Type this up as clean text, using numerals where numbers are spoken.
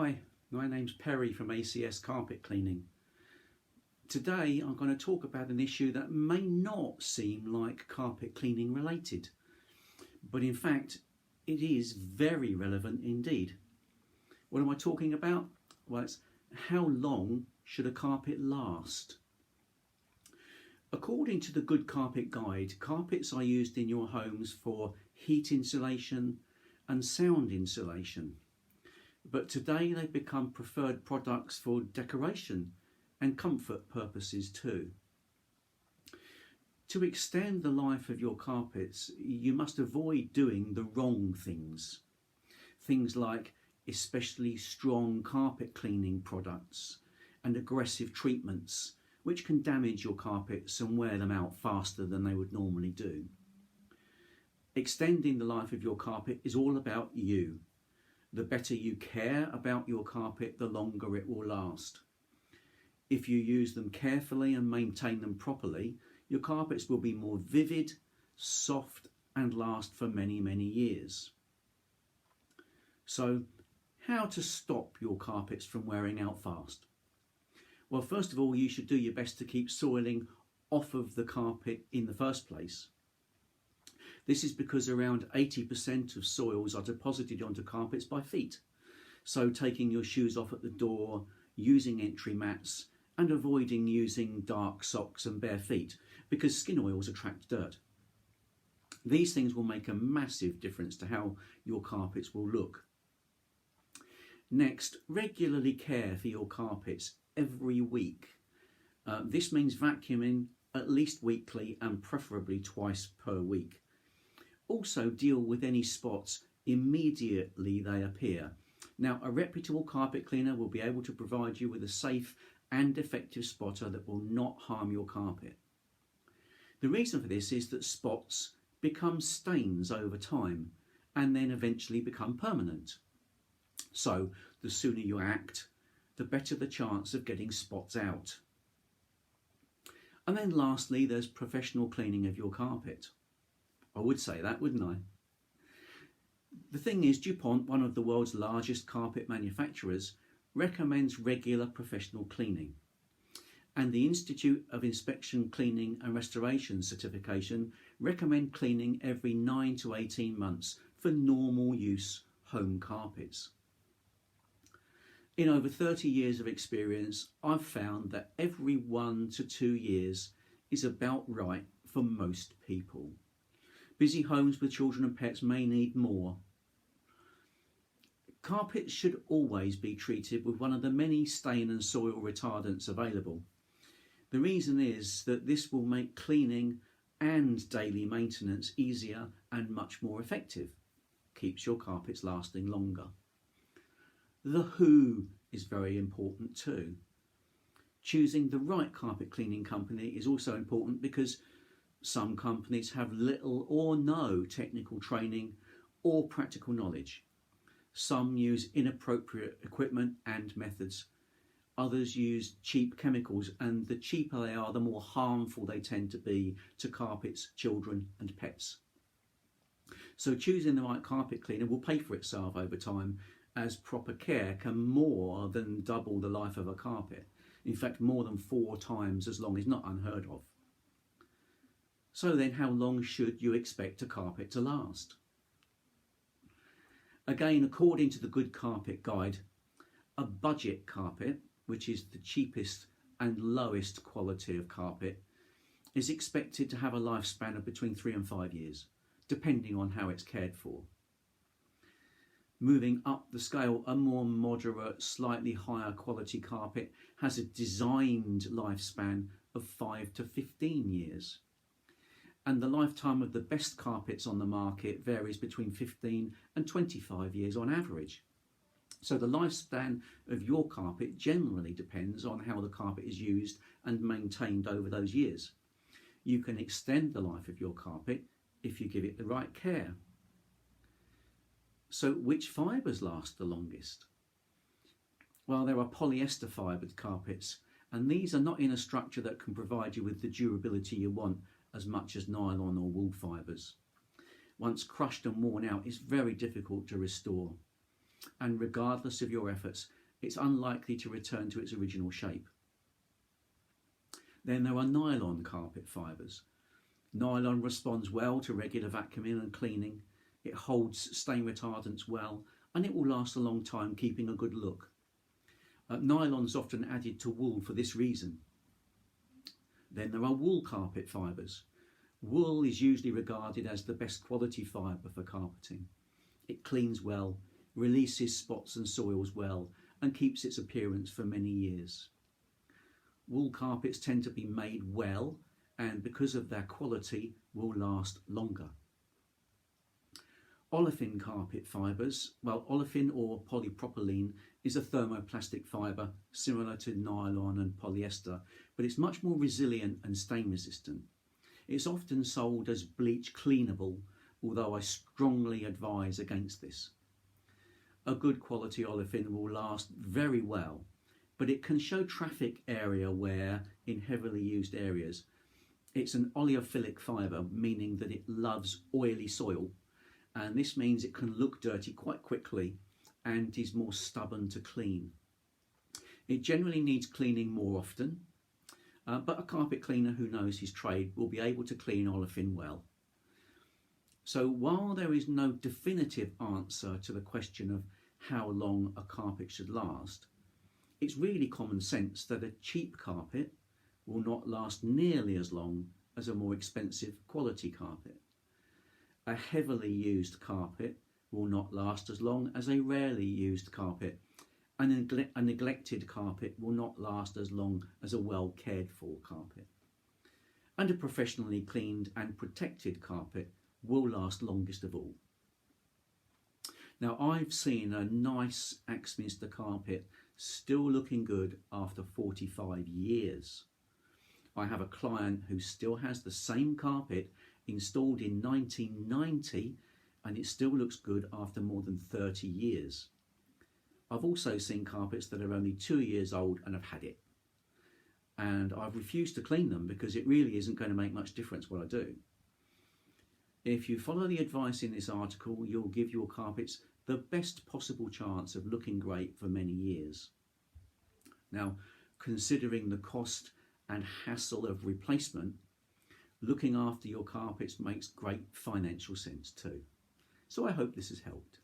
Hi, my name's Perry from A.C.S. Carpet Cleaning. Today I'm going to talk about an issue that may not seem like carpet cleaning related, but in fact it is very relevant indeed. What am I talking about? Well, it's how long should a carpet last? According to the Good Carpet Guide, carpets are used in your homes for heat insulation and sound insulation. But today they've become preferred products for decoration and comfort purposes too. To extend the life of your carpets, you must avoid doing the wrong things. Things like especially strong carpet cleaning products and aggressive treatments, which can damage your carpets and wear them out faster than they would normally do. Extending the life of your carpet is all about you. The better you care about your carpet, the longer it will last. If you use them carefully and maintain them properly, your carpets will be more vivid, soft, and last for many, many years. So, how to stop your carpets from wearing out fast? Well, first of all, you should do your best to keep soiling off of the carpet in the first place. This is because around 80% of soils are deposited onto carpets by feet. So taking your shoes off at the door, using entry mats, and avoiding using dark socks and bare feet, because skin oils attract dirt. These things will make a massive difference to how your carpets will look. Next, regularly care for your carpets every week. This means vacuuming at least weekly and preferably twice per week. Also deal with any spots immediately they appear. Now, a reputable carpet cleaner will be able to provide you with a safe and effective spotter that will not harm your carpet. The reason for this is that spots become stains over time and then eventually become permanent. So the sooner you act, the better the chance of getting spots out. And then lastly, there's professional cleaning of your carpet. I would say that, wouldn't I? The thing is, DuPont, one of the world's largest carpet manufacturers, recommends regular professional cleaning. And the Institute of Inspection, Cleaning and Restoration certification recommend cleaning every 9 to 18 months for normal use home carpets. In over 30 years of experience, I've found that every 1 to 2 years is about right for most people. Busy homes with children and pets may need more. Carpets should always be treated with one of the many stain and soil retardants available. The reason is that this will make cleaning and daily maintenance easier and much more effective. Keeps your carpets lasting longer. The who is very important too. Choosing the right carpet cleaning company is also important because some companies have little or no technical training or practical knowledge. Some use inappropriate equipment and methods. Others use cheap chemicals, and the cheaper they are, the more harmful they tend to be to carpets, children and pets. So choosing the right carpet cleaner will pay for itself over time, as proper care can more than double the life of a carpet. In fact, more than 4 times as long is not unheard of. So then, how long should you expect a carpet to last? Again, according to the Good Carpet Guide, a budget carpet, which is the cheapest and lowest quality of carpet, is expected to have a lifespan of between 3 and 5 years, depending on how it's cared for. Moving up the scale, a more moderate, slightly higher quality carpet has a designed lifespan of 5 to 15 years. And the lifetime of the best carpets on the market varies between 15 and 25 years on average. So the lifespan of your carpet generally depends on how the carpet is used and maintained over those years. You can extend the life of your carpet if you give it the right care. So which fibres last the longest? Well, there are polyester fibred carpets, and these are not in a structure that can provide you with the durability you want as much as nylon or wool fibres. Once crushed and worn out, it's very difficult to restore. and regardless of your efforts, it's unlikely to return to its original shape. Then there are nylon carpet fibres. Nylon responds well to regular vacuuming and cleaning. It holds stain retardants well, and it will last a long time, keeping a good look. Nylon is often added to wool for this reason. Then there are wool carpet fibres. Wool is usually regarded as the best quality fibre for carpeting. It cleans well, releases spots and soils well, and keeps its appearance for many years. Wool carpets tend to be made well, and because of their quality, will last longer. Olefin carpet fibres, well, olefin or polypropylene is a thermoplastic fibre similar to nylon and polyester, but it's much more resilient and stain resistant. It's often sold as bleach cleanable, although I strongly advise against this. A good quality olefin will last very well, but it can show traffic area wear in heavily used areas. It's an oleophilic fibre, meaning that it loves oily soil, and this means it can look dirty quite quickly and is more stubborn to clean. It generally needs cleaning more often, but a carpet cleaner who knows his trade will be able to clean olefin well. So while there is no definitive answer to the question of how long a carpet should last, it's really common sense that a cheap carpet will not last nearly as long as a more expensive quality carpet. A heavily used carpet will not last as long as a rarely used carpet, and a neglected carpet will not last as long as a well cared for carpet. And a professionally cleaned and protected carpet will last longest of all. Now, I've seen a nice Axminster carpet still looking good after 45 years. I have a client who still has the same carpet installed in 1990, and it still looks good after more than 30 years. I've also seen carpets that are only 2 years old and have had it, and I've refused to clean them because it really isn't going to make much difference what I do. If you follow the advice in this article, you'll give your carpets the best possible chance of looking great for many years. Now, considering the cost and hassle of replacement, looking after your carpets makes great financial sense too. So I hope this has helped.